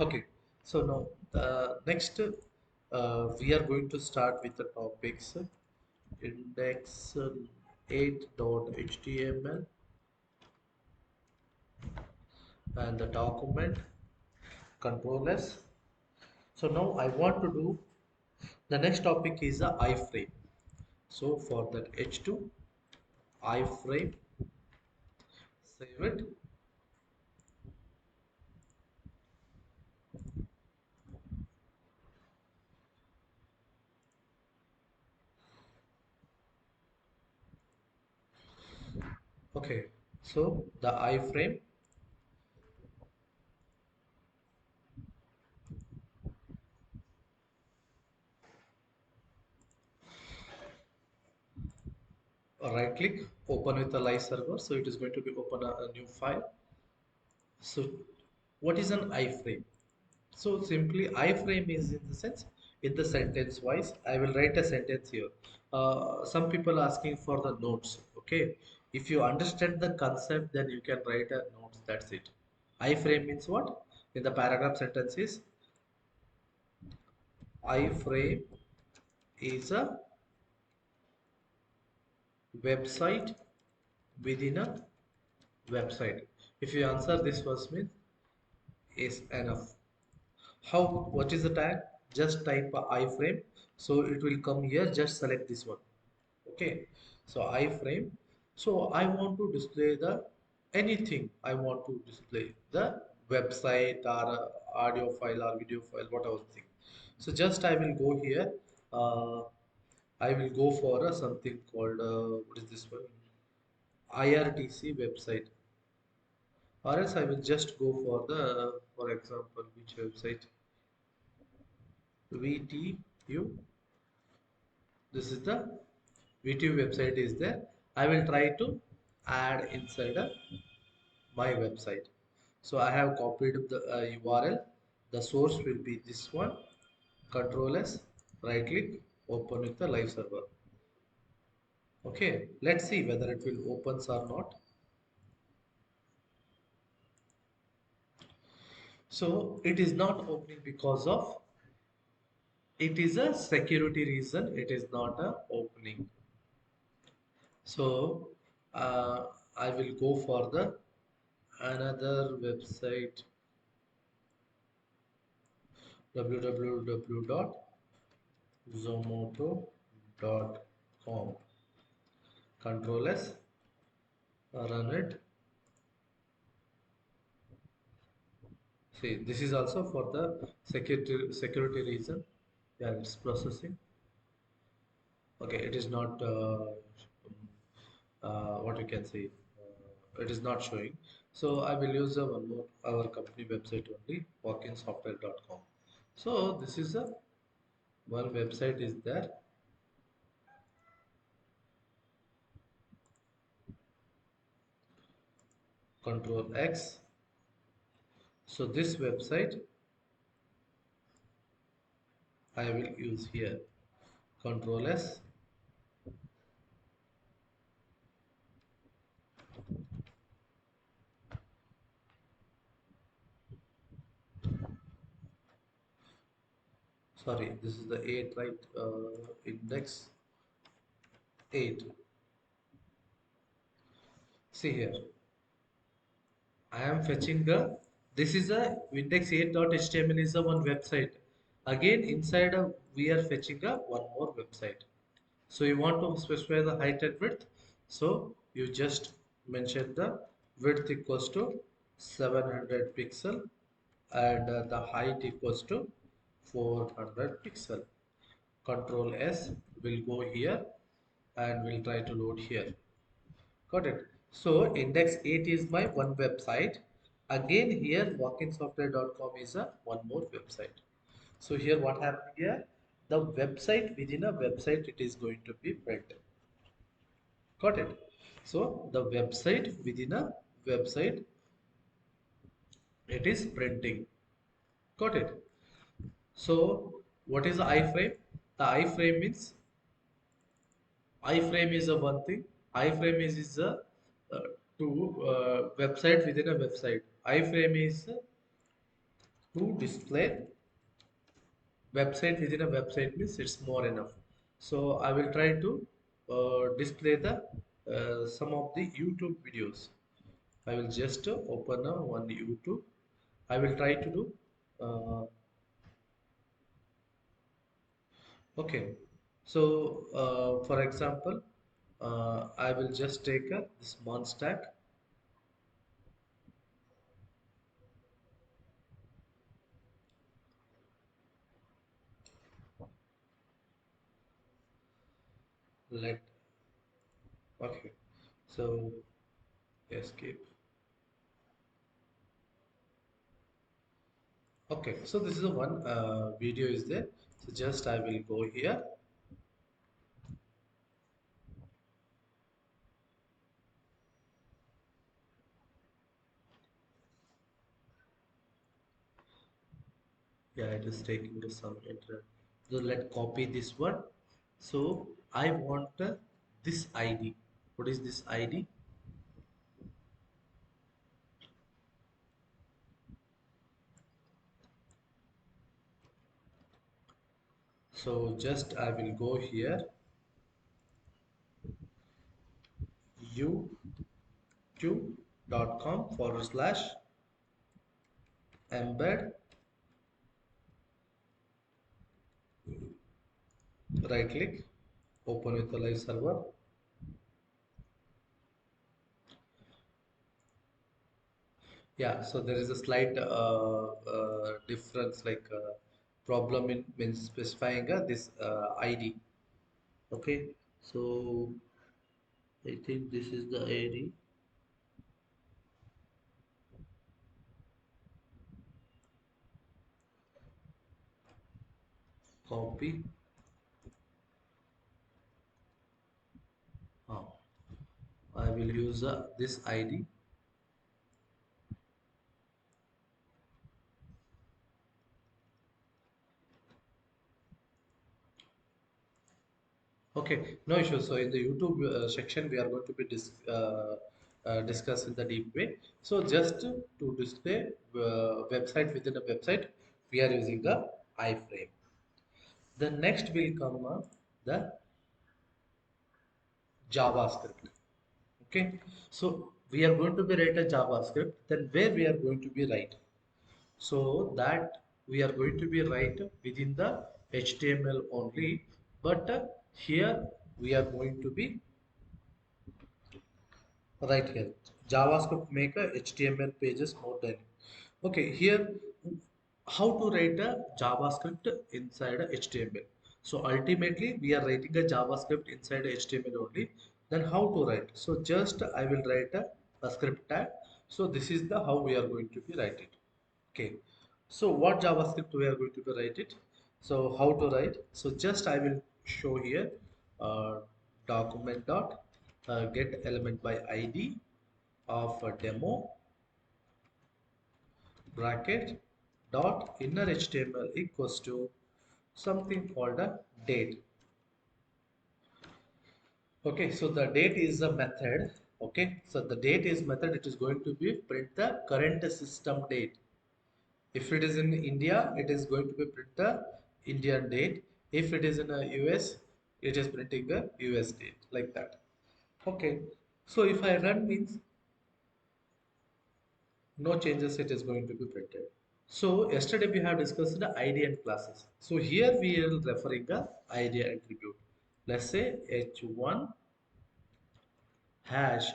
Okay, so now the next we are going to start with the topics index 8.html and the document controllers. So now I want to do the next topic is the iframe. So for that H2 iframe, save it. Okay, so the iframe, right click, open with the live server. So it is going to be open a new file. So what is an iframe? So simply iframe is in the sense in the sentence wise. I will write a sentence here. Some people asking for the notes. Okay, if you understand the concept, then you can write a notes. That's it. Iframe means what? In the paragraph sentence is iframe is a website within a website. If you answer this first means is enough. How, what is the tag? Just type a iframe. So it will come here. Just select this one. Okay. So iframe. So I want to display the anything. I want to display the website or audio file or video file, whatever thing. So just I will go here. Uh, I will go for something called what is this one? IRTC website. Or else I will just go for the, for example, which website? VTU. This is the VTU website is there. I will try to add inside my website. So I have copied the URL. The source will be this one. Control S, right click, open with the live server. Okay, let's see whether it will opens or not. So it is not opening because of it is a security reason. It is not a opening. So I will go for the another website www.zomoto.com. Control S, run it. See, this is also for the security reason. Yeah, it's processing. Okay, it is not what you can say. It is not showing. So I will use one more our company website only, walkinsoftware.com. So this is a one website is there. Control X. So this website I will use here. Control S. Sorry, this is the 8, right? Index 8. See here. I am fetching the. This is a index 8.html is a one website. Again, inside we are fetching a one more website. So you want to specify the height and width. So you just mention the width equals to 700 pixel and the height equals to 400 pixel. Control S will go here and we'll try to load here. Got it. So index 8 is my one website. Again here walkinsoftware.com is a one more website. So here what happened here? The website within a website it is going to be built. Got it. So the website within a website it is printing. Got it. So what is the iframe? The iframe means iframe is a one thing. Iframe is a two website within a website. Iframe is to display website within a website means it's more enough. So I will try to display the some of the YouTube videos. I will just open one YouTube. I will try to do uh, okay. So for example, I will just take this Monstack. Let okay. So escape. Okay. So this is the one video is there. So just I will go here. Yeah, it is taking to some internet. So let copy this one. So I want this ID. What is this ID? So just I will go here youtube.com/embed, right click, open with the live server. Yeah, so there is a slight difference like problem in specifying this ID. Okay, so I think this is the ID. Copy. Oh, I will use this ID. Okay, no issue. So in the YouTube section, we are going to be discussing the deep way. So just to display website within a website, we are using the iframe. The next will come the JavaScript. Okay, so we are going to be write a JavaScript. Then where we are going to be write? So that we are going to be write within the HTML only. But here we are going to be right here. JavaScript make a HTML pages more dynamic. Okay, here how to write a JavaScript inside a HTML. So ultimately we are writing a JavaScript inside a HTML only. Then how to write? So just I will write a script tag. So this is the how we are going to be write it. Okay. So what JavaScript we are going to be write it? So how to write? So just I will show here uh, document dot get element by ID of a demo bracket dot inner HTML equals to something called a date. Okay, so the date is a method. Okay, so the date is method. It is going to be print the current system date. If it is in India, it is going to be print the Indian date. If it is in a US, it is printing a US date like that. Okay, so if I run means no changes, it is going to be printed. So yesterday we have discussed the ID and classes. So here we are referring the ID attribute. Let's say h1 hash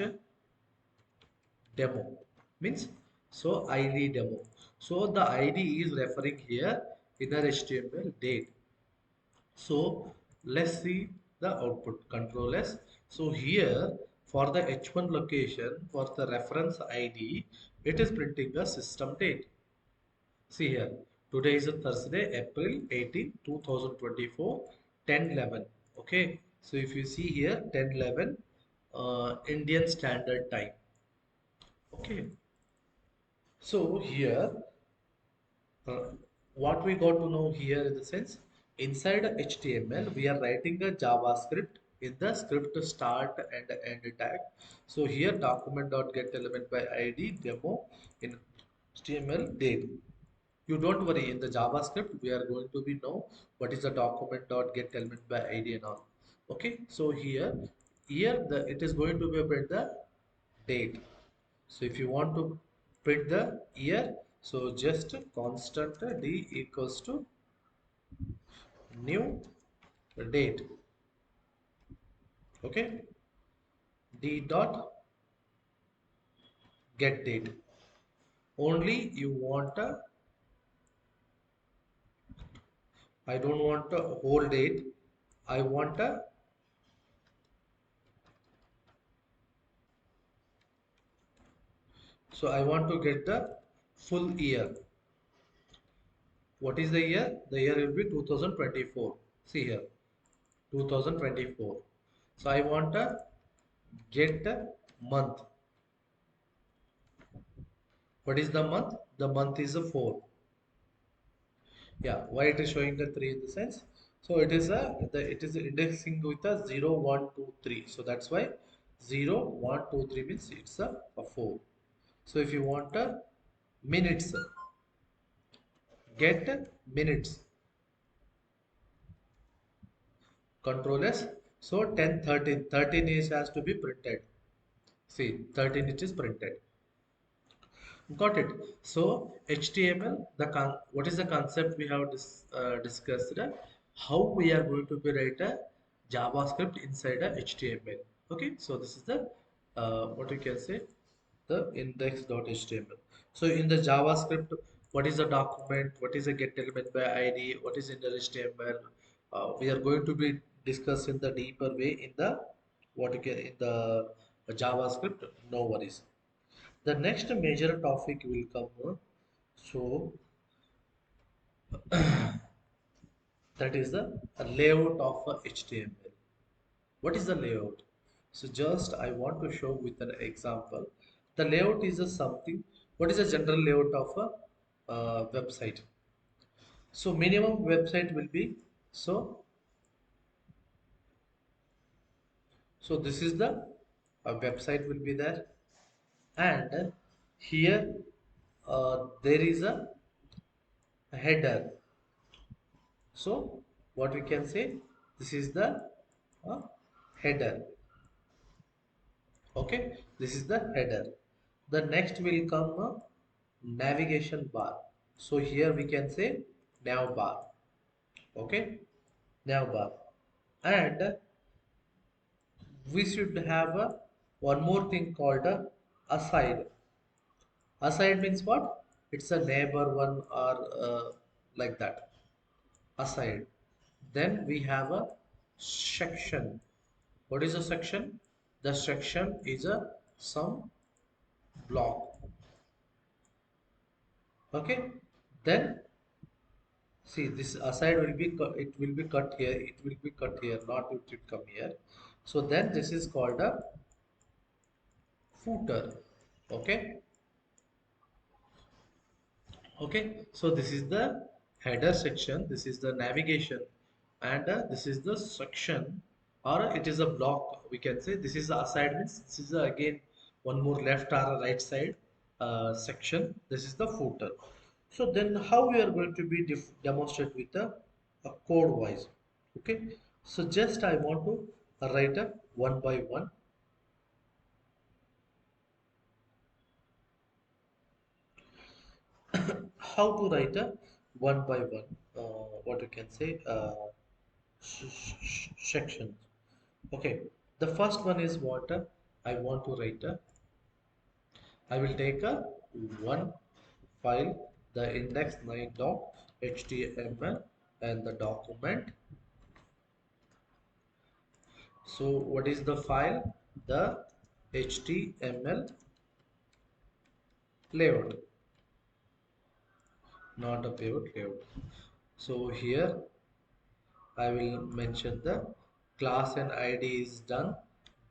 demo means so ID demo. So the ID is referring here inner HTML date. So let's see the output control S. So here for the h1 location for the reference ID, it is printing the system date. See here, today is a Thursday, April 18, 2024, 10:11. Okay, so if you see here, 10:11 Indian Standard Time. Okay, so here, uh, what we got to know here in the sense, inside HTML, we are writing a JavaScript in the script start and end tag. So here, document.getElementById demo in HTML date. You don't worry, in the JavaScript, we are going to be know what is the document dot get element by ID and all. Okay, so here the it is going to be print the date. So if you want to print the year, so just constant d equals to new date. Okay, d dot get date. Only you want a, I don't want a whole date. I want a, so I want to get the full year. What is the year? The year will be 2024. See here, 2024. So I want to get a month. What is the month? The month is a 4. Yeah, why it is showing the 3 in the sense? So it is indexing with a 0, 1, 2, 3. So that's why 0, 1, 2, 3 means it's a 4. So if you want a minutes, get minutes, control S. So 10, 13, 13 is has to be printed. See, 13 it is printed. Got it. So HTML, what is the concept we have discussed? How we are going to be write a JavaScript inside a HTML. Okay, so this is the what you can say, the index.html. So in the JavaScript, what is the document? What is a get element by ID? What is in the HTML? We are going to be discussing the deeper way in the what you can in the JavaScript. No worries. The next major topic will come. So that is the layout of a HTML. What is the layout? So just I want to show with an example. The layout is a something. What is the general layout of a website? So minimum website will be so. So this is the website will be there, and here there is a header. So what we can say, this is the uh, header. Okay, this is the header. The next will come a navigation bar. So here we can say nav bar. Okay, nav bar. And we should have one more thing called a aside. Aside means what? It's a neighbor one or like that. Aside. Then we have a section. What is a section? The section is a some block. Okay. Then see this aside will be it will be cut here. It will be cut here. Not it will come here. So then this is called a footer. Okay. Okay. So this is the header section. This is the navigation, and this is the section, or it is a block. We can say this is the aside means this is again one more left or a right side section. This is the footer. So then how we are going to be demonstrate with a code wise. Okay. So just I want to write a one by one. How to write a one by one. What you can say sections. Okay. The first one is what I want to write a. I will take a one file, the index 9.html and the document. So what is the file? The HTML layout, not a pivot layout. So here I will mention the class and ID is done.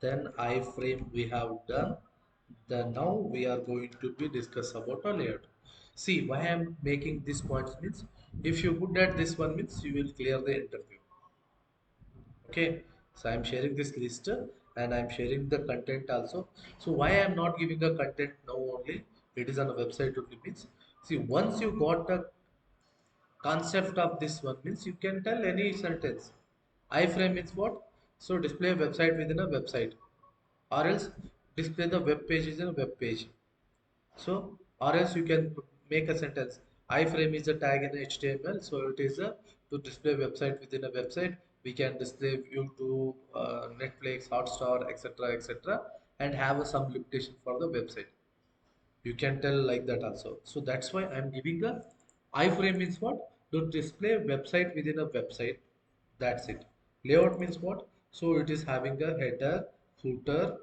Then iframe we have done. Then now we are going to be discuss about a layout. See why I am making these points means if you good at this one means you will clear the interview. Okay, so I'm sharing this list and I'm sharing the content also. So why I'm not giving a content now only? It is on a website only means. See, once you got a concept of this one means you can tell any sentence. Iframe means what? So display a website within a website, or else display the web page is a web page. So, or else you can make a sentence. Iframe is a tag in HTML, so it is a to display website within a website. We can display YouTube, Netflix, Hotstar, etc., etc., and have some limitation for the website. You can tell like that also. So that's why I'm giving a iframe means what? To display website within a website. That's it. Layout means what? So it is having a header, footer,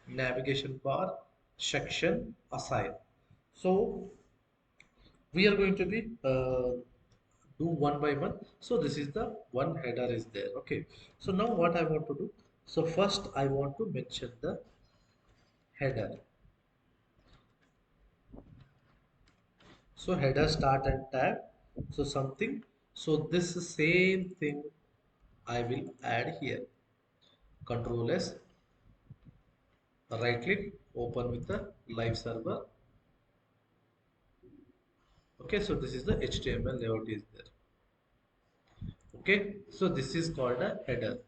navigation bar, section, assign. So we are going to be do one by one. So this is the one header is there. Okay. So now what I want to do? So first I want to mention the header. So header start and tab. So something. So this same thing I will add here. Control S, right click, open with the live server. Okay, so this is the HTML layout is there. Okay, so this is called a header.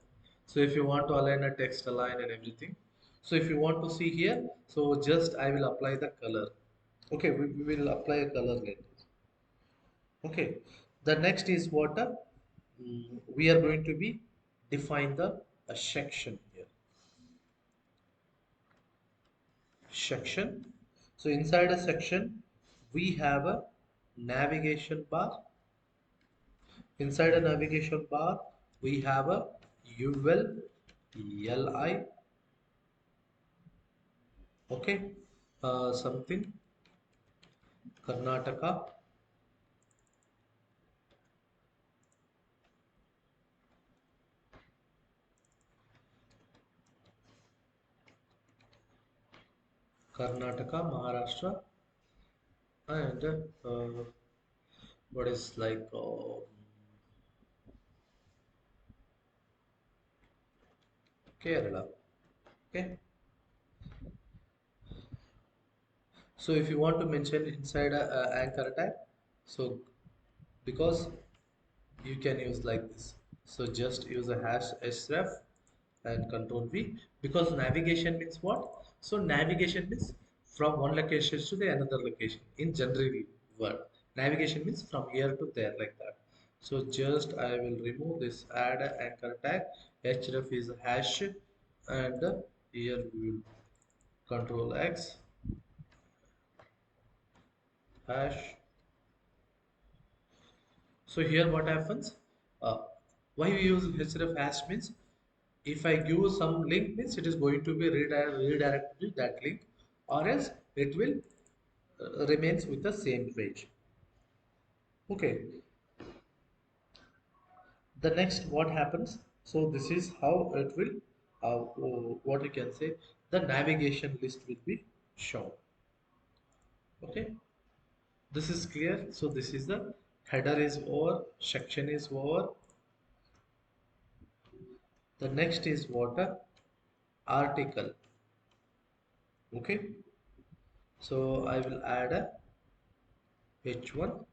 So if you want to align a text align and everything. So if you want to see here, so just I will apply the color. Okay, we will apply a color later. Okay, the next is what we are going to be define the a section here. Section. So inside a section, we have a navigation bar. Inside a navigation bar, we have a UL, LI, okay, something, Karnataka, Karnataka, Maharashtra, and what is like Kerala. Okay. So if you want to mention inside a anchor tag, so because you can use like this. So just use a hash href and control V because navigation means what? So navigation means from one location to the another location in general word. Navigation means from here to there like that. So just I will remove this add a anchor tag. Href is a hash and here we will control X hash. So here what happens? Uh, why we use href hash means if I give some link means it is going to be redirected to that link or else it will remains with the same page. Okay, the next what happens? So this is how it will what you can say the navigation list will be shown. Okay, this is clear. So this is the header is over, section is over. The next is what a article. Okay, so I will add a h1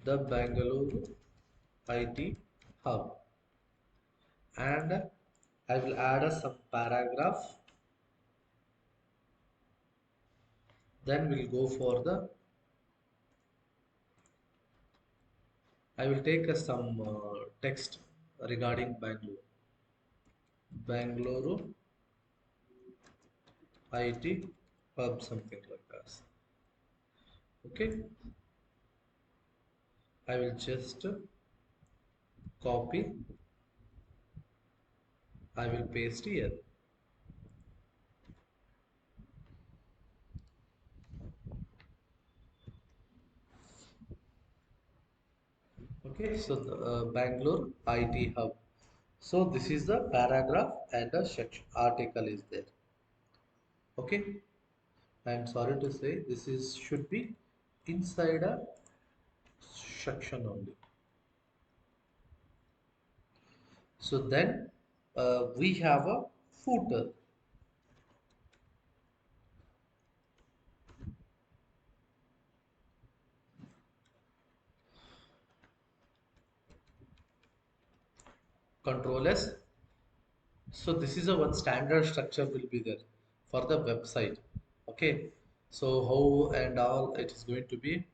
the Bangalore IT hub and I will add some paragraph, then we'll go for the I will take some text regarding Bangalore IT hub something like that. Okay, I will just copy, I will paste here. Okay, so the Bangalore IT hub. So this is the paragraph and the section article is there. Okay, I'm sorry to say this is should be inside a section only. So then we have a footer. Control S. So this is a one standard structure will be there for the website. Okay. So how and all it is going to be,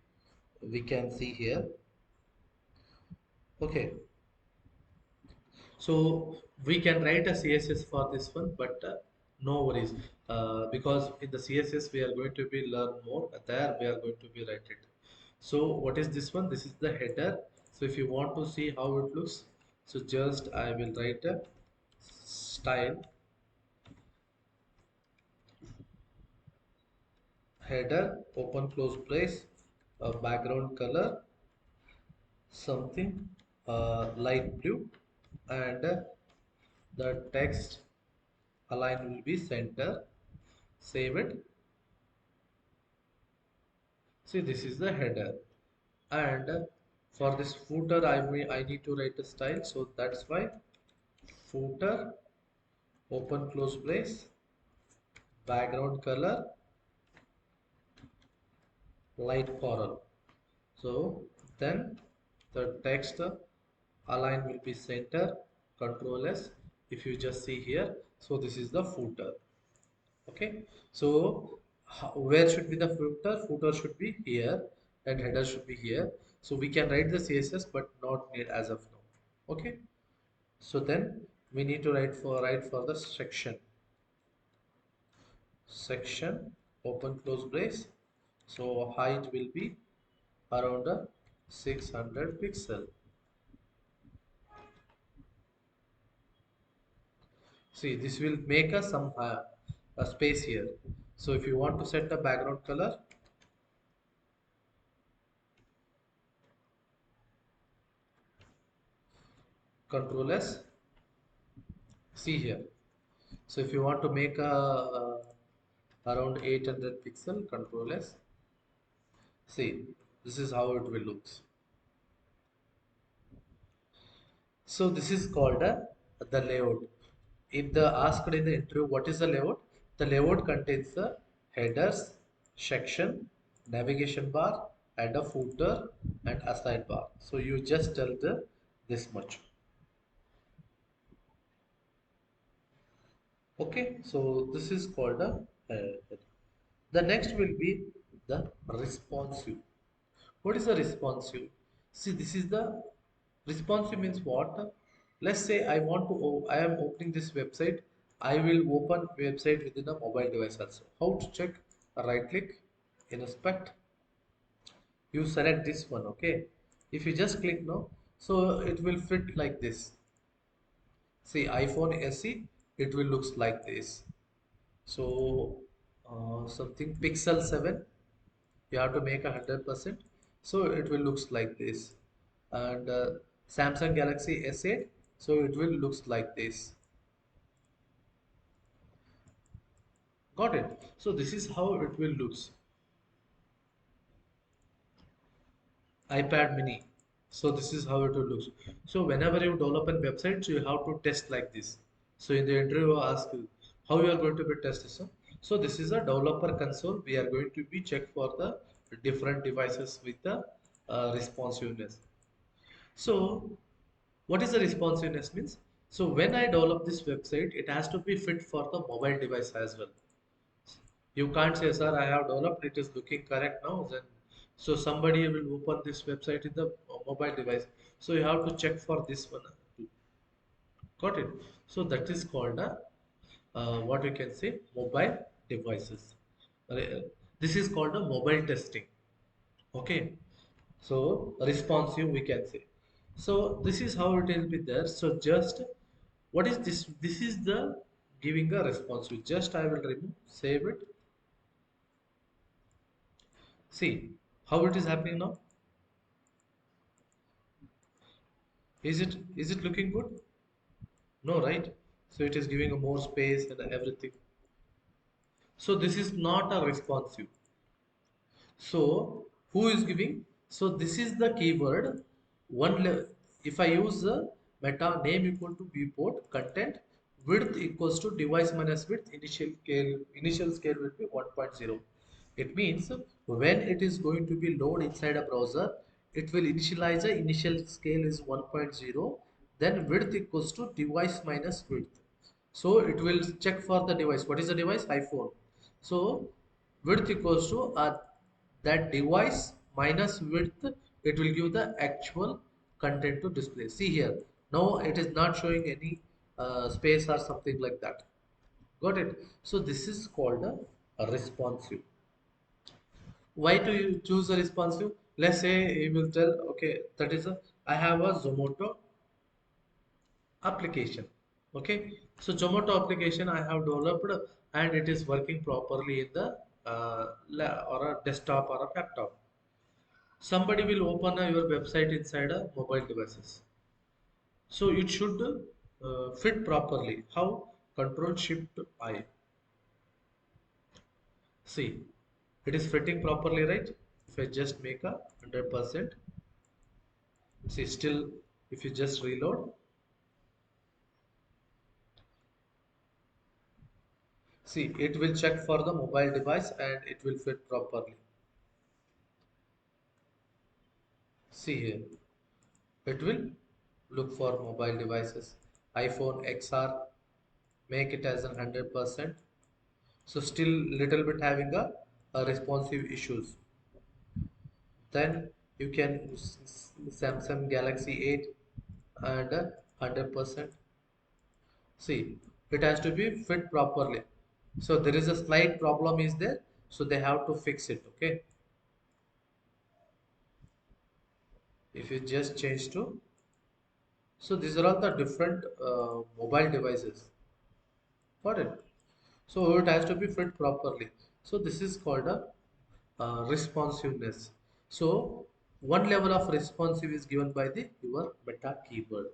we can see here. Okay. So we can write a CSS for this one, but no worries, because in the CSS we are going to be learn more. There we are going to be write it. So what is this one? This is the header. So if you want to see how it looks, so just I will write a style header, open close brace, background color something light blue, and the text align will be center. Save it. See, this is the header, and for this footer, I need to write a style. So that's why footer, open close brace, background color, light coral. So then the text align will be center. Control S. If you just see here, so this is the footer. Okay, so where should be the footer? Footer should be here, and header should be here. So we can write the CSS, but not need as of now. Okay, so then we need to write for the section, open close brace. So height will be around 600 pixel. See, this will make us some a space here. So if you want to set the background color, Control S. See here. So if you want to make around 800 pixel, Control S. See, this is how it will look. So this is called the layout. If the asked in the interview what is the layout, the layout contains the headers, section, navigation bar, and a footer and aside bar. So you just tell the this much. Okay, so this is called a the next will be the responsive. What is a responsive? See, this is the responsive means what? Let's say I want to, I am opening this website. I will open website within a mobile device also. How to check? Right click, inspect. You select this one, okay? If you just click no, so it will fit like this. See, iPhone SE, it will looks like this. So something Pixel 7. You have to make 100%, so it will looks like this, and Samsung Galaxy S8, so it will looks like this. Got it? So this is how it will looks. iPad mini, so this is how it will looks. So whenever you develop a website, so you have to test like this. So in the interview ask you how you are going to be tested. So this is a developer console. We are going to be check for the different devices with the responsiveness. So what is the responsiveness means? So when I develop this website, it has to be fit for the mobile device as well. You can't say, sir, I have developed, it is looking correct now. Then, so somebody will open this website in the mobile device. So you have to check for this one too. Got it? So that is called a, what we can say, mobile devices. Uh, This is called a mobile testing. Okay, so responsive we can say. So this is how it will be there. So just what is this? This is the giving a responsive. Just I will remove, save it. See how it is happening now. Is it looking good? No, right? So it is giving a more space and everything. So this is not a responsive. So who is giving? So this is the keyword. If I use the meta name equal to viewport content width equals to device minus width, initial scale will be 1.0. It means when it is going to be load inside a browser, it will initialize the initial scale is 1.0. Then width equals to device minus width. So it will check for the device. What is the device? iPhone. So width equals to that device minus width. It will give the actual content to display. See here. Now it is not showing any space or something like that. Got it? So this is called a responsive. Why do you choose a responsive? Let's say you will tell, okay, that is a I have a Zomato application. Okay, so Zomato application I have developed and it is working properly in the or a desktop or a laptop. Somebody will open your website inside a mobile devices, so it should fit properly. How? Control Shift I. See, it is fitting properly, right? If I just make a 100%, see, still, if you just reload, see, it will check for the mobile device and it will fit properly. See here, it will look for mobile devices. iPhone XR, make it as 100%. So still little bit having a responsive issues. Then you can Samsung Galaxy 8 and 100%. See, it has to be fit properly. So there is a slight problem is there. So they have to fix it. Okay. If you just change to, so these are all the different mobile devices. Got it? So it has to be fit properly. So this is called a responsiveness. So one level of responsive is given by the your meta keyword.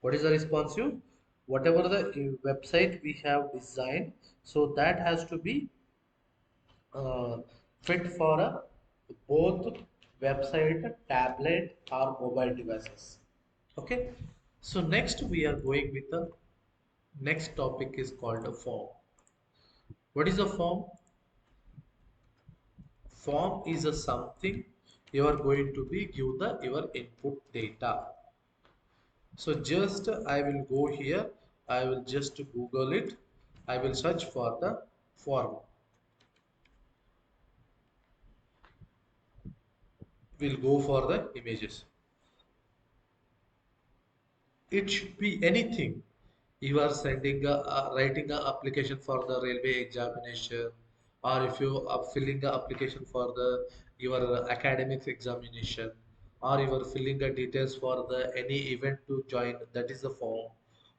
What is the responsive? Whatever the website we have designed, so that has to be uh, fit for a both website, tablet or mobile devices. Okay. So next we are going with the next topic is called a form. What is a form? Form is a something you are going to be give the your input data. So just I will go here, I will just Google it, I will search for the form. We'll go for the images. It should be anything. You are sending writing a application for the railway examination, or if you are filling a application for the your academics examination, or you are filling the details for the any event to join, that is the form.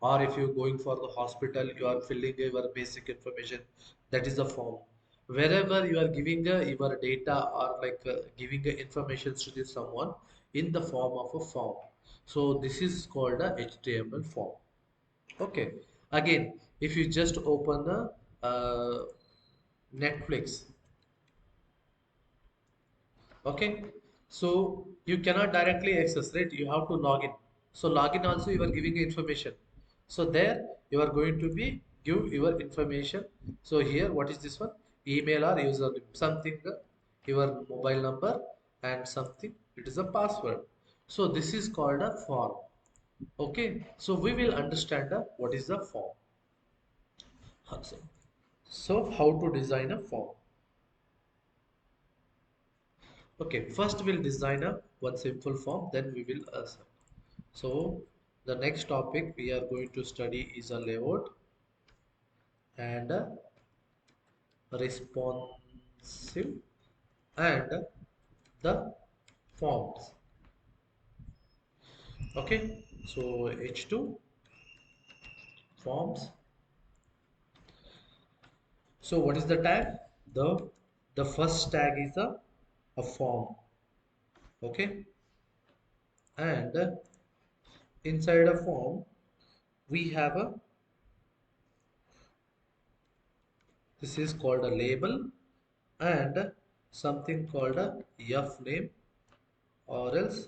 Or if you're going for the hospital, you are filling your basic information, that is the form. Wherever you are giving your data or like giving information to this someone in the form of a form, so this is called a HTML form. Okay. Again, if you just open the Netflix, okay, so you cannot directly access, right? You have to log in. So login also you are giving information. So there you are going to be give your information. So here, what is this one? Email or username, something your mobile number and something. It is a password. So this is called a form. Okay. So we will understand what is the form. So how to design a form? Okay, first we'll design a one simple form, then we will so the next topic we are going to study is a layout and a responsive and the forms. Okay, so H2 forms. So what is the tag? The first tag is a form. Okay, and inside a form we have a, this is called a label and something called a f name or else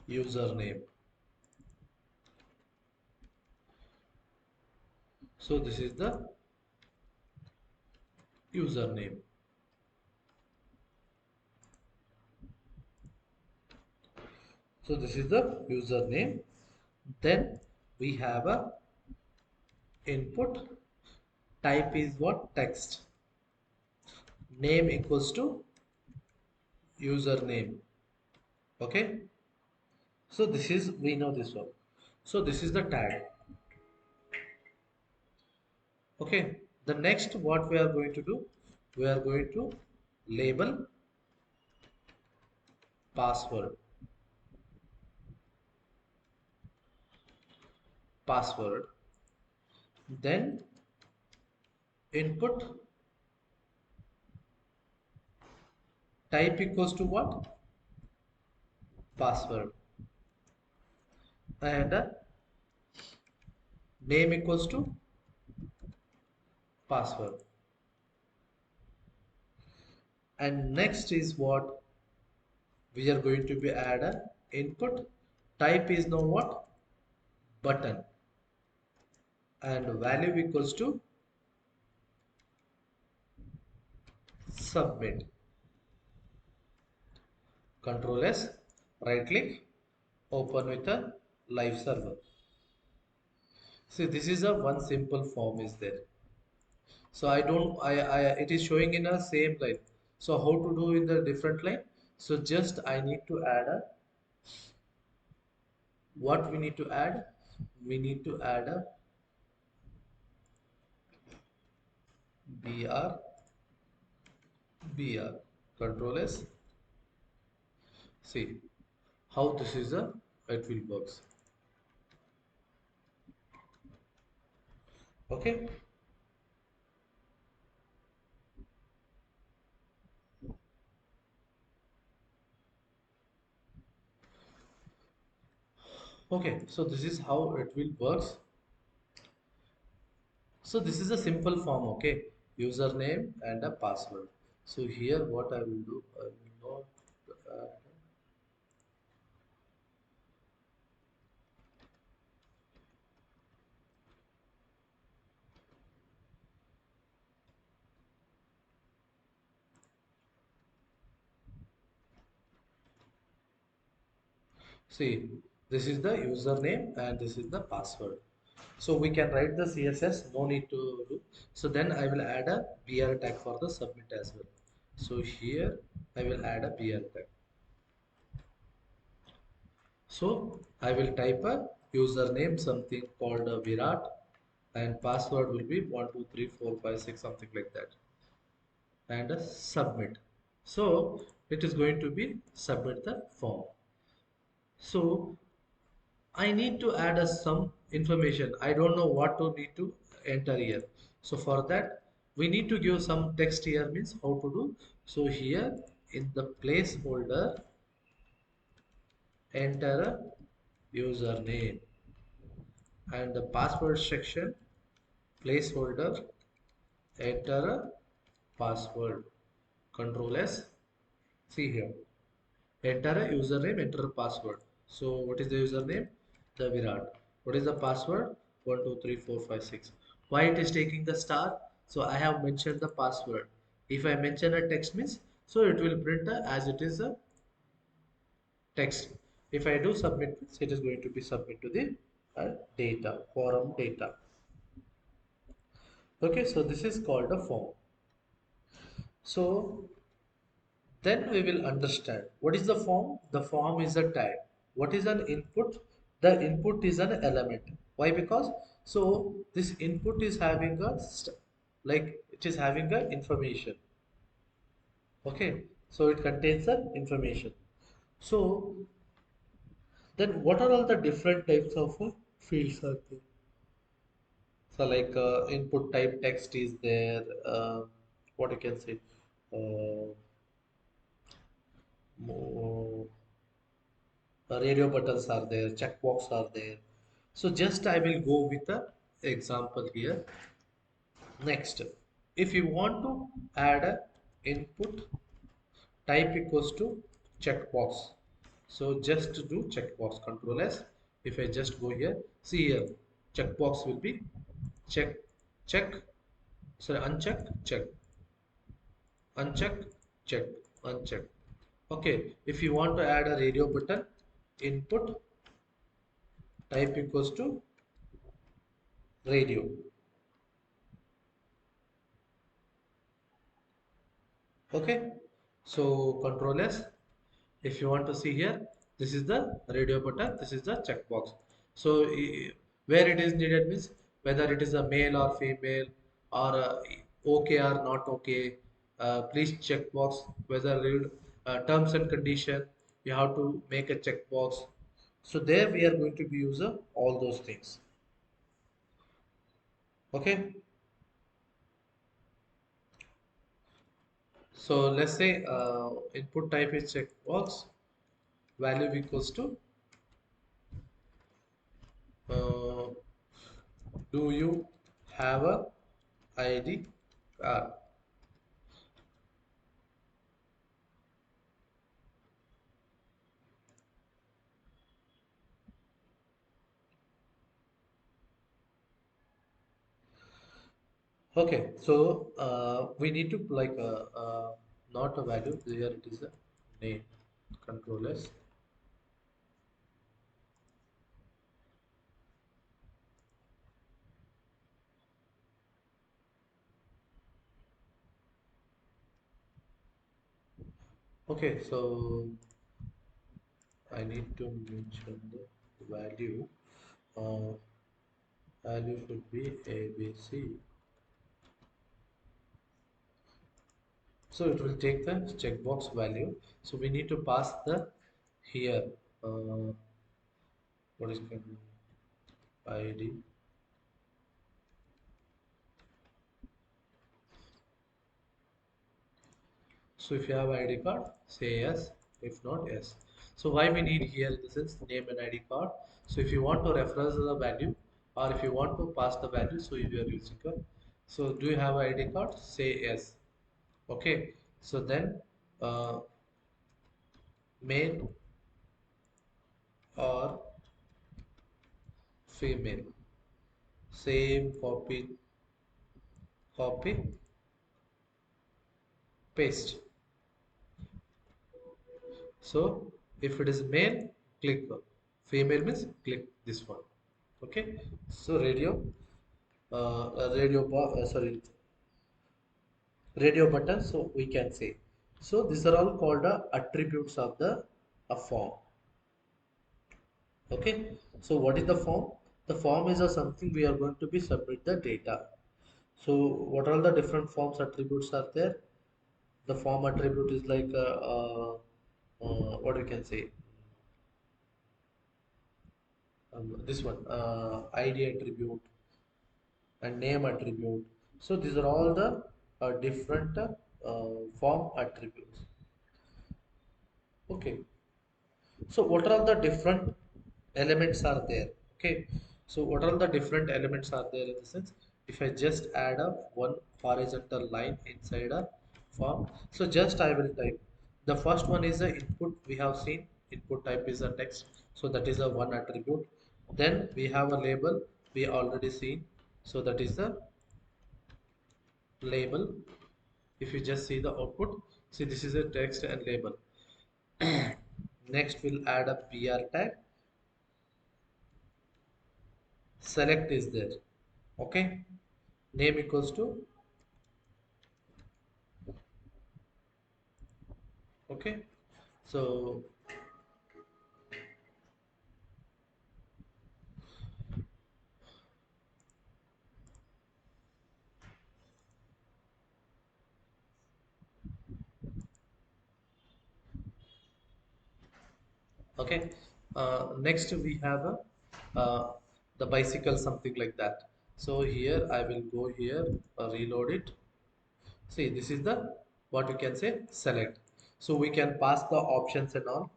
username. So this is the username. So this is the username. Then we have a input. Type is what? Text. Name equals to username. Okay. So this is, we know this one. So this is the tag. Okay. The next what we are going to do, we are going to label password. Password. Then input type equals to what? Password. And name equals to password. And next is what we are going to be add a input type is now what? Button. And value equals to submit. Control S, right click, open with a live server. See, this is a one simple form is there. So I don't, it is showing in a same line. So how to do in the different line? So just I need to add a, what we need to add? We need to add a br, br, control S. See how this is a, it will works. Okay. Okay, so this is how it will works. So this is a simple form, okay? Username and a password. So here what I will do, I will not see, this is the username and this is the password. So we can write the CSS, no need to do. So then I will add a BR tag for the submit as well. So here I will add a BR tag. So I will type a username something called a Virat and password will be 12345 6 something like that and a submit. So it is going to be submit the form. So I need to add some information. I don't know what to need to enter here. So for that, we need to give some text here means how to do. So here in the placeholder, enter a username and the password section, placeholder, enter a password. Control S. See here. Enter a username, enter a password. So what is the username? The Virat. What is the password? 12345 6. Why it is taking the star? So I have mentioned the password. If I mention a text means, so it will print as it is a text. If I do submit, it is going to be submit to the data, forum data. Okay, so this is called a form. So then we will understand what is the form. The form is a tag. What is an input? The input is an element. Why? Because so this input is having a like it is having a information. Okay, so it contains the information. So then what are all the different types of fields are there? So like input type text is there. What you can say? More radio buttons are there, checkbox are there. So just I will go with the example here. Next, if you want to add a input type equals to checkbox. So just to do checkbox control S. If I just go here, see here, checkbox will be check, check, sorry, uncheck, check, uncheck, check, uncheck. Okay, if you want to add a radio button, input type equals to radio. Okay, so control S. If you want to see here, this is the radio button, this is the checkbox. So where it is needed means whether it is a male or female, or okay or not okay. Please checkbox whether read terms and condition. You have to make a checkbox. So there we are going to be use all those things. Okay. So let's say input type is checkbox, value equals to uh, do you have a ID card? Okay, so we need to like not a value, here it is a name, control S. Okay, so I need to mention the value. Uh, Value should be ABC. So it will take the checkbox value. So we need to pass the here. What is called ID? So if you have ID card, say yes. If not, yes. So why we need here this is name and ID card. So if you want to reference the value, or if you want to pass the value, so if you are using a, so do you have ID card? Say yes. Okay. So then male or female, same copy, paste. So if it is male, click female means click this one. Okay. So sorry, radio button. So we can say. So these are all called attributes of the a form. Okay. So what is the form? The form is a something we are going to be submit the data. So what are the different forms attributes are there? The form attribute is like what we can say, this one id attribute and name attribute. So these are all the different form attributes. Okay. So what are the different elements are there? Okay. So what are the different elements are there in the sense? If I just add up one horizontal line inside a form, so just I will type. The first one is the input we have seen. Input type is a text. So that is a one attribute. Then we have a label we already seen. So that is the label. If you just see the output, see this is a text and label. Next we'll add a br tag. Select is there. Okay. Name equals to, okay. So okay. Next we have a the bicycle, something like that. So here I will go here, reload it. See, this is the what you can say select. So we can pass the options and all.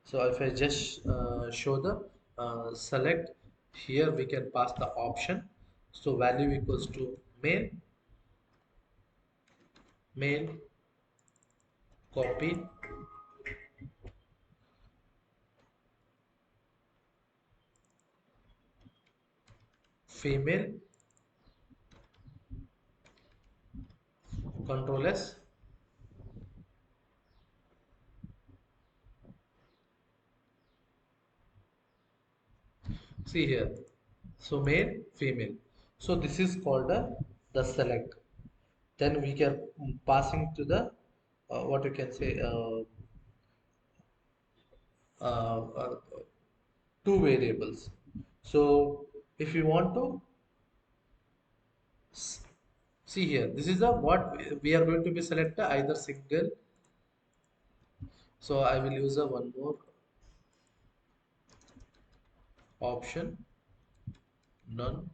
So if I just show the select, here we can pass the option. So value equals to male, male, copy, female, control S. See here. So male, female. So this is called the select. Then we can passing to the what you can say uh, uh, two variables. So if you want to s- see here, this is the what we are going to be select either single. So I will use a one more option, none,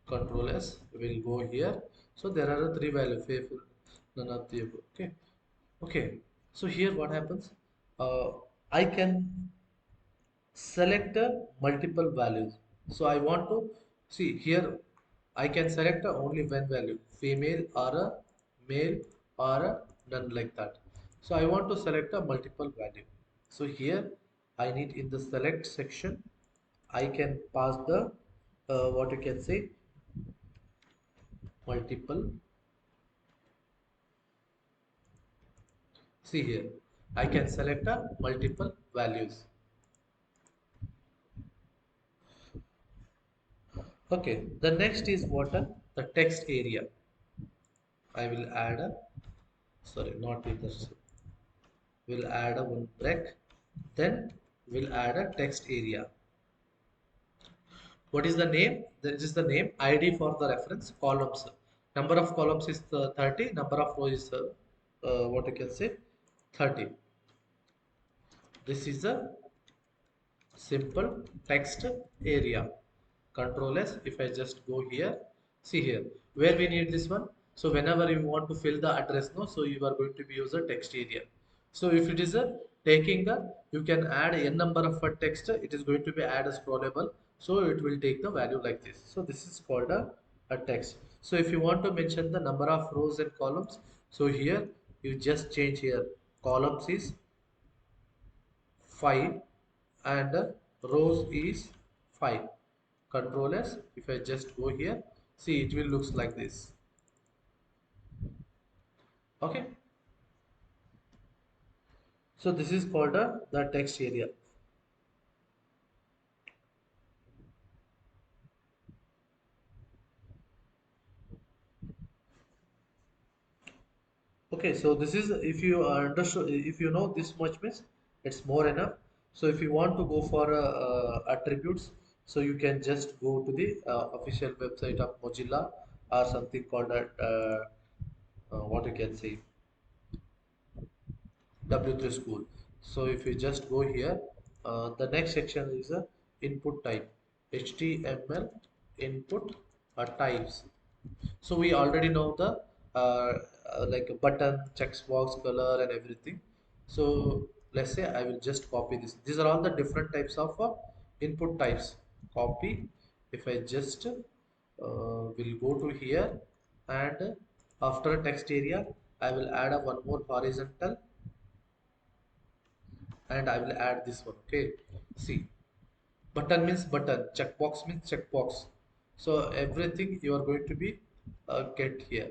control S will go here. So there are three values, faithful, none of the above. Okay. Okay. So here what happens? I can select multiple values. So I want to see here. I can select only one value, female or a male or a none like that. So I want to select a multiple value. So here I need in the select section, I can pass the what you can say multiple. See here, I can select a multiple values. Okay, the next is what the text area. I will add a sorry, not with the we'll add a one break, then we'll add a text area. What is the name? This is the name, ID for the reference, columns. Number of columns is 30, number of rows is what you can say 30. This is a simple text area. Control S. If I just go here, see here where we need this one. So whenever you want to fill the address, no, so you are going to be use a text area. So if it is a taking a, you can add n number of a text, it is going to be add a scrollable, so it will take the value like this. So this is called a text. So if you want to mention the number of rows and columns, so here you just change here, columns is 5 and rows is 5. Control S. If I just go here, see it will looks like this. Okay. So this is called the text area. Okay. So this is if you understood, if you know this much means it's more enough. So if you want to go for attributes, so you can just go to the official website of Mozilla or something called what you can say W3 school. So if you just go here, the next section is a input type, HTML input types. So we already know the like a button, checkbox, color, and everything. So let's say I will just copy this. These are all the different types of input types. Copy. If I just will go to here and after text area, I will add a one more horizontal and I will add this one. Okay, see, button means button, checkbox means checkbox. So everything you are going to be get here.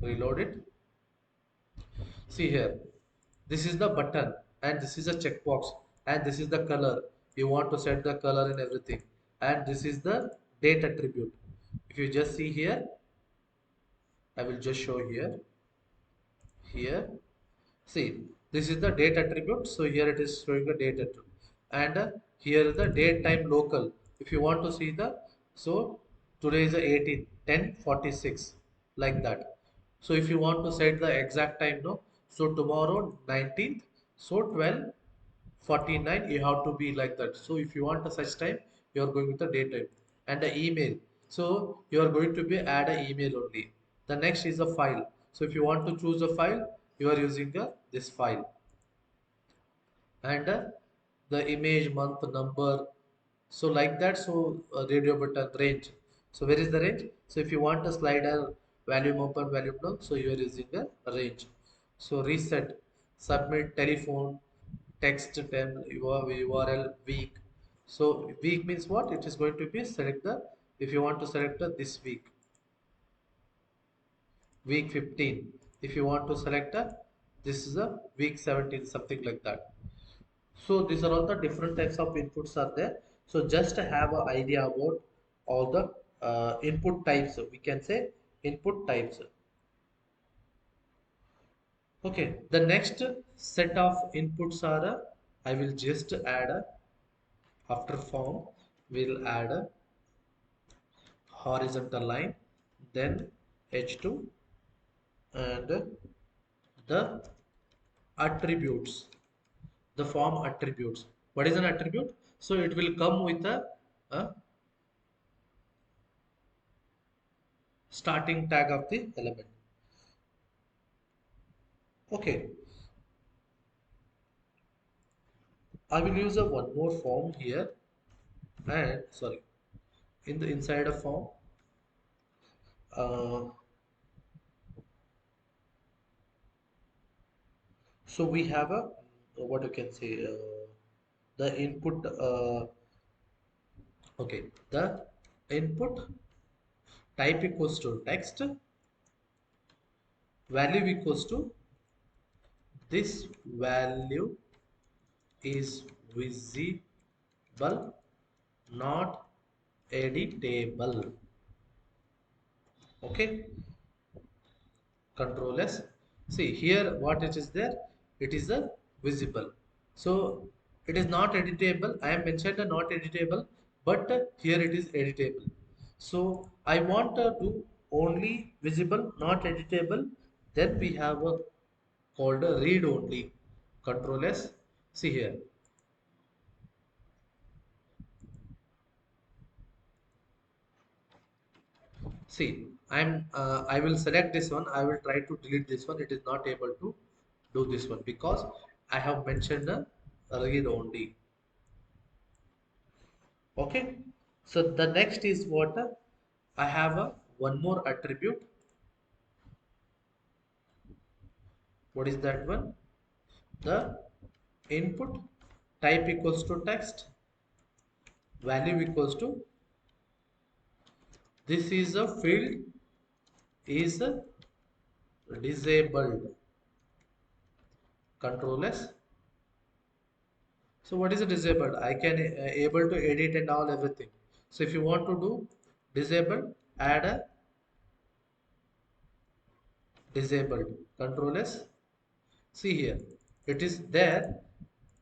Reload it. See here, this is the button and this is a checkbox and this is the color. You want to set the color and everything. And this is the date attribute. If you just see here, I will just show here. Here, see, this is the date attribute. So here it is showing the date attribute. And here is the date time local. If you want to see the, so today is the 18, 10:46, like that. So if you want to set the exact time, no, so tomorrow 19th, so 12:49, you have to be like that. So if you want a such time, you are going with the date time and the email. So you are going to be add an email only. The next is a file. So if you want to choose a file, you are using this file and the image, month, number, so like that. So radio button range, so where is the range? So if you want a slider, volume open, volume down, so you are using a range. So reset, submit, telephone, text, temp, URL, week. So week means what? It is going to be select the, if you want to select this week 15. If you want to select This is a week 17, something like that. So these are all the different types of inputs are there. So just to have an idea about all the input types, we can say input types. Okay, the next set of inputs are, I will just add a, after form, we'll add a horizontal line, then H2 and the attributes, the form attributes. What is an attribute? So it will come with a starting tag of the element. Okay, I will use a one more form here, and sorry, in the inside a form, uh, so we have a, what you can say, the input, okay, the input type equals to text, value equals to this value is visible, not editable. Okay, control S. See here what it is there. It is a visible. So it is not editable. I am mentioned a not editable, but here it is editable. So I want to do only visible, not editable. Then we have a called a read only. Control S. See here. See, I will select this one. I will try to delete this one. It is not able to do this one because I have mentioned a read only. Okay. So the next is what, I have a one more attribute. What is that one? The input type equals to text, value equals to this is a field is disabled. Control S. So what is a disabled? I can able to edit and all everything. So if you want to do disabled, add a disabled. Control S. See here, it is there.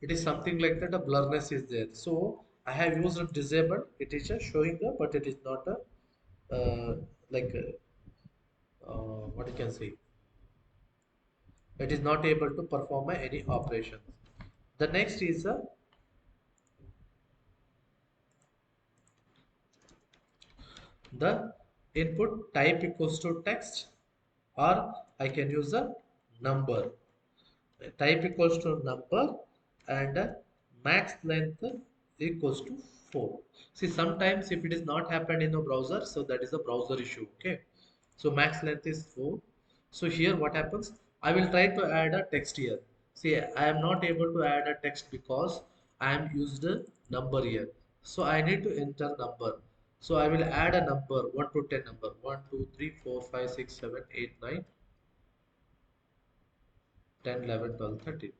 It is something like that. A blurriness is there. So I have used a disabled. It is just showing up, but it is not a like what you can say. It is not able to perform any operations. The next is the input type equals to text, or I can use a number. Type equals to number and max length equals to 4. See, sometimes if it is not happened in a browser, so that is a browser issue. Okay, so max length is 4. So here what happens, I will try to add a text here. See, I am not able to add a text because I am used a number here, so I need to enter number. So I will add a number 1 to 10 number 1 2 3 4 5 6 7 8 9 10 11 12 13.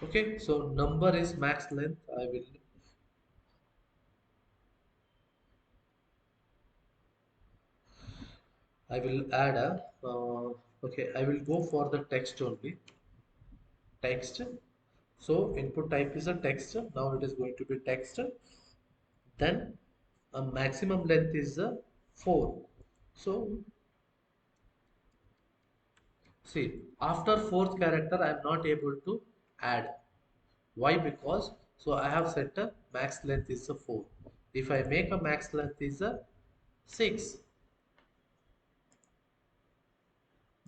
Okay, so number is max length. I will add a okay. I will go for the text only. Text. So input type is a text. Now it is going to be text. Then a maximum length is a 4. So see, after fourth character, I am not able to add. Why? Because so I have set a max length is a 4. If I make a max length is a 6,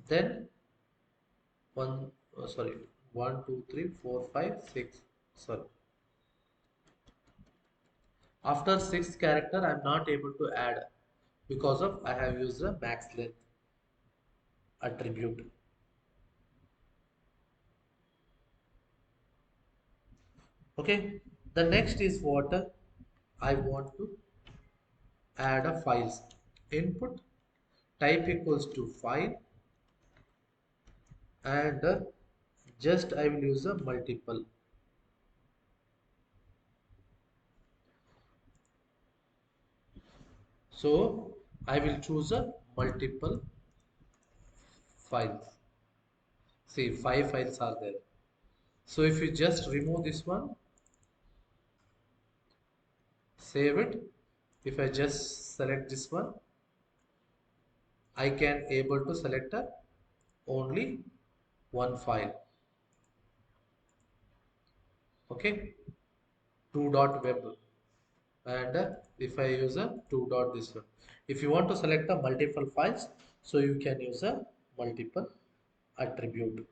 then one sorry, 1 2 3 4 5 6, sorry, after sixth character I'm not able to add because of I have used the max length attribute. Okay, the next is what, I want to add a files. input type equals to file, and just I will use a multiple. So I will choose a multiple files. See, 5 files are there. So if you just remove this one, save it. If I just select this one, I can able to select a only one file. Okay, 2.web, and if I use a 2 dot this one. If you want to select a multiple files, so you can use a multiple attribute.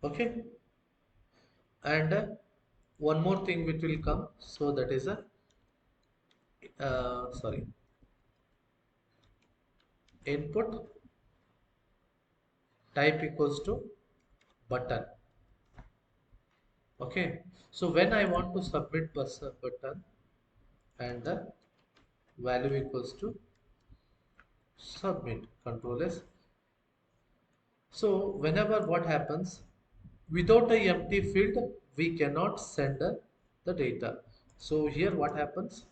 Okay, and one more thing which will come, so that is a sorry, input type equals to button. Okay, so when I want to submit button, and the value equals to submit, control S. So whenever what happens, without a empty field we cannot send the data. So here what happens,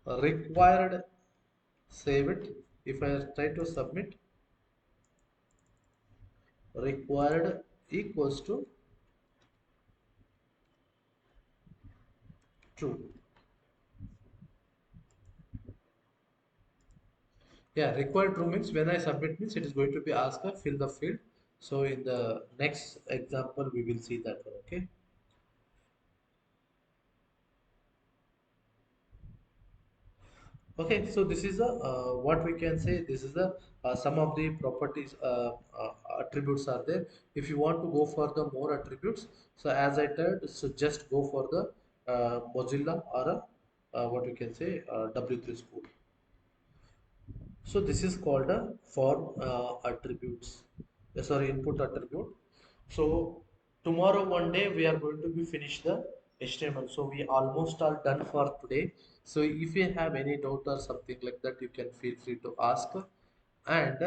required, save it. If I try to submit, required equals to true. Yeah, required true means when I submit means it is going to be asked fill the field. So in the next example we will see that one. Okay. Okay, so this is a what we can say. This is the some of the properties, attributes are there. If you want to go for the more attributes, so as I told, so just go for the Mozilla or what we can say, W3 School. So this is called a form attributes. Sorry, input attribute. So tomorrow one day we are going to be finish the HTML. So we almost are done for today. So if you have any doubt or something like that, you can feel free to ask. And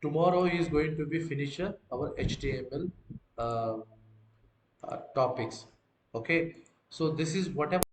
tomorrow is going to be finish our HTML topics. Okay. So this is whatever.